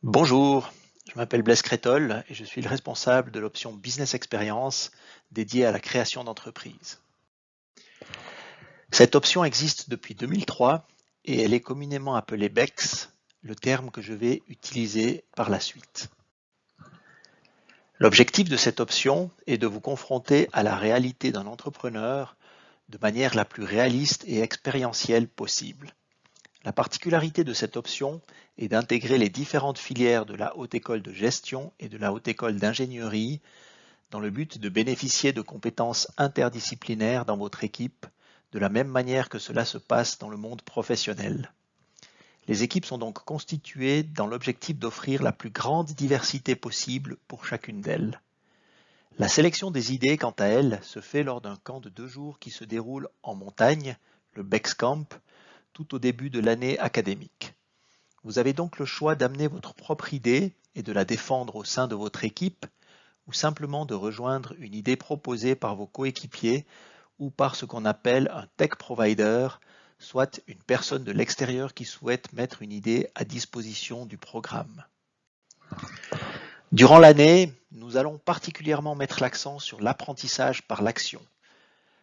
Bonjour, je m'appelle Blaise Crétol et je suis le responsable de l'option Business Experience dédiée à la création d'entreprises. Cette option existe depuis 2003 et elle est communément appelée BEX, le terme que je vais utiliser par la suite. L'objectif de cette option est de vous confronter à la réalité d'un entrepreneur de manière la plus réaliste et expérientielle possible. La particularité de cette option est d'intégrer les différentes filières de la Haute École de Gestion et de la Haute École d'Ingénierie dans le but de bénéficier de compétences interdisciplinaires dans votre équipe, de la même manière que cela se passe dans le monde professionnel. Les équipes sont donc constituées dans l'objectif d'offrir la plus grande diversité possible pour chacune d'elles. La sélection des idées, quant à elle, se fait lors d'un camp de 2 jours qui se déroule en montagne, le Bex Camp, tout au début de l'année académique. Vous avez donc le choix d'amener votre propre idée et de la défendre au sein de votre équipe, ou simplement de rejoindre une idée proposée par vos coéquipiers ou par ce qu'on appelle un tech provider, soit une personne de l'extérieur qui souhaite mettre une idée à disposition du programme. Durant l'année, nous allons particulièrement mettre l'accent sur l'apprentissage par l'action.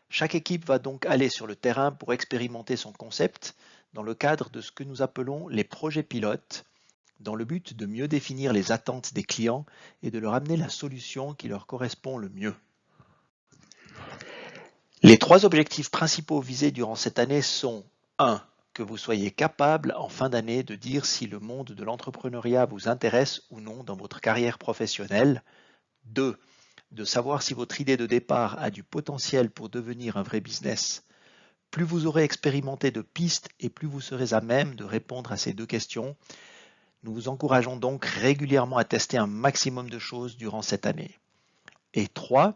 Chaque équipe va donc aller sur le terrain pour expérimenter son concept dans le cadre de ce que nous appelons les projets pilotes, dans le but de mieux définir les attentes des clients et de leur amener la solution qui leur correspond le mieux. Les 3 objectifs principaux visés durant cette année sont 1. Que vous soyez capable en fin d'année de dire si le monde de l'entrepreneuriat vous intéresse ou non dans votre carrière professionnelle. 2. De savoir si votre idée de départ a du potentiel pour devenir un vrai business. Plus vous aurez expérimenté de pistes et plus vous serez à même de répondre à ces 2 questions. Nous vous encourageons donc régulièrement à tester un maximum de choses durant cette année. Et 3.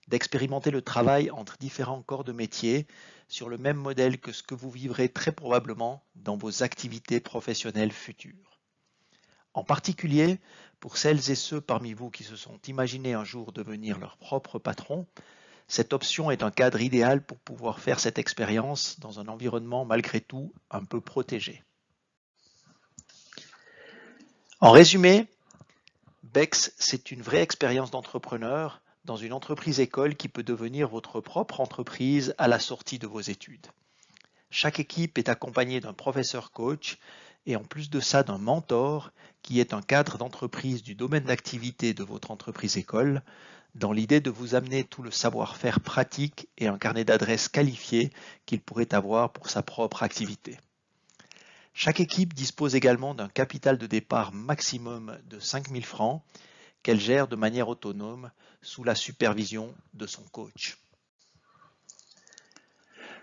D'expérimenter le travail entre différents corps de métier sur le même modèle que ce que vous vivrez très probablement dans vos activités professionnelles futures. En particulier, pour celles et ceux parmi vous qui se sont imaginés un jour devenir leur propre patron, cette option est un cadre idéal pour pouvoir faire cette expérience dans un environnement malgré tout un peu protégé. En résumé, BEX, c'est une vraie expérience d'entrepreneur dans une entreprise école qui peut devenir votre propre entreprise à la sortie de vos études. Chaque équipe est accompagnée d'un professeur coach et en plus de ça d'un mentor qui est un cadre d'entreprise du domaine d'activité de votre entreprise école dans l'idée de vous amener tout le savoir-faire pratique et un carnet d'adresses qualifié qu'il pourrait avoir pour sa propre activité. Chaque équipe dispose également d'un capital de départ maximum de 5 000 francs qu'elle gère de manière autonome sous la supervision de son coach.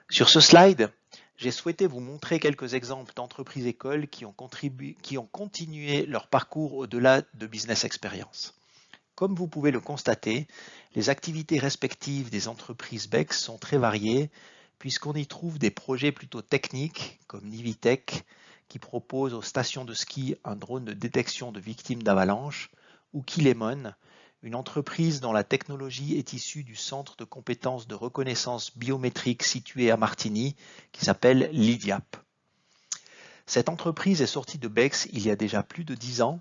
Sur ce slide, j'ai souhaité vous montrer quelques exemples d'entreprises écoles qui ont continué leur parcours au-delà de Business Experience. Comme vous pouvez le constater, les activités respectives des entreprises BEX sont très variées puisqu'on y trouve des projets plutôt techniques comme Nivitech qui propose aux stations de ski un drone de détection de victimes d'avalanche ou Kilemon, une entreprise dont la technologie est issue du centre de compétences de reconnaissance biométrique situé à Martigny qui s'appelle l'IDIAP. Cette entreprise est sortie de BEX il y a déjà plus de 10 ans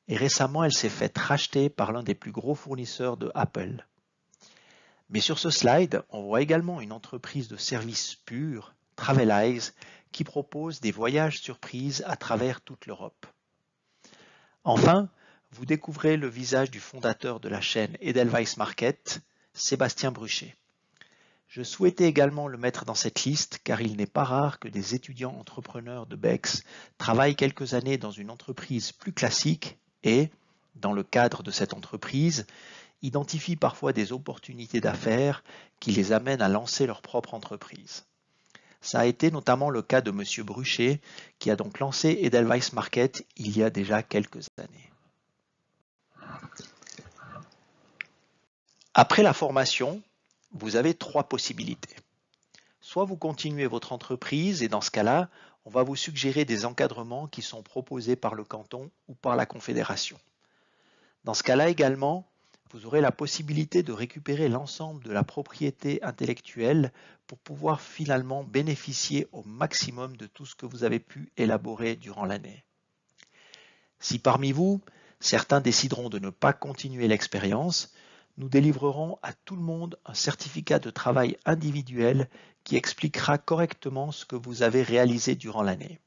et récemment elle s'est faite racheter par l'un des plus gros fournisseurs de Apple. Mais sur ce slide, on voit également une entreprise de services purs, Travelize, qui propose des voyages surprises à travers toute l'Europe. Enfin, vous découvrez le visage du fondateur de la chaîne Edelweiss Market, Sébastien Bruchet. Je souhaitais également le mettre dans cette liste car il n'est pas rare que des étudiants entrepreneurs de BEX travaillent quelques années dans une entreprise plus classique et, dans le cadre de cette entreprise, identifient parfois des opportunités d'affaires qui les amènent à lancer leur propre entreprise. Ça a été notamment le cas de M. Bruchet qui a donc lancé Edelweiss Market il y a déjà quelques années. Après la formation, vous avez 3 possibilités. Soit vous continuez votre entreprise et dans ce cas-là, on va vous suggérer des encadrements qui sont proposés par le canton ou par la confédération. Dans ce cas-là également, vous aurez la possibilité de récupérer l'ensemble de la propriété intellectuelle pour pouvoir finalement bénéficier au maximum de tout ce que vous avez pu élaborer durant l'année. Si parmi vous, certains décideront de ne pas continuer l'expérience, nous délivrerons à tout le monde un certificat de travail individuel qui expliquera correctement ce que vous avez réalisé durant l'année.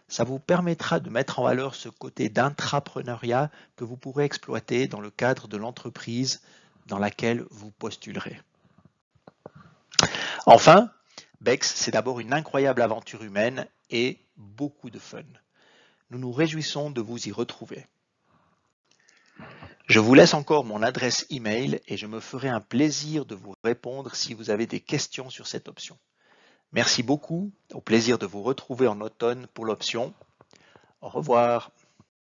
Ça vous permettra de mettre en valeur ce côté d'intrapreneuriat que vous pourrez exploiter dans le cadre de l'entreprise dans laquelle vous postulerez. Enfin, BEX, c'est d'abord une incroyable aventure humaine et beaucoup de fun. Nous nous réjouissons de vous y retrouver. Je vous laisse encore mon adresse email et je me ferai un plaisir de vous répondre si vous avez des questions sur cette option. Merci beaucoup, au plaisir de vous retrouver en automne pour l'option. Au revoir.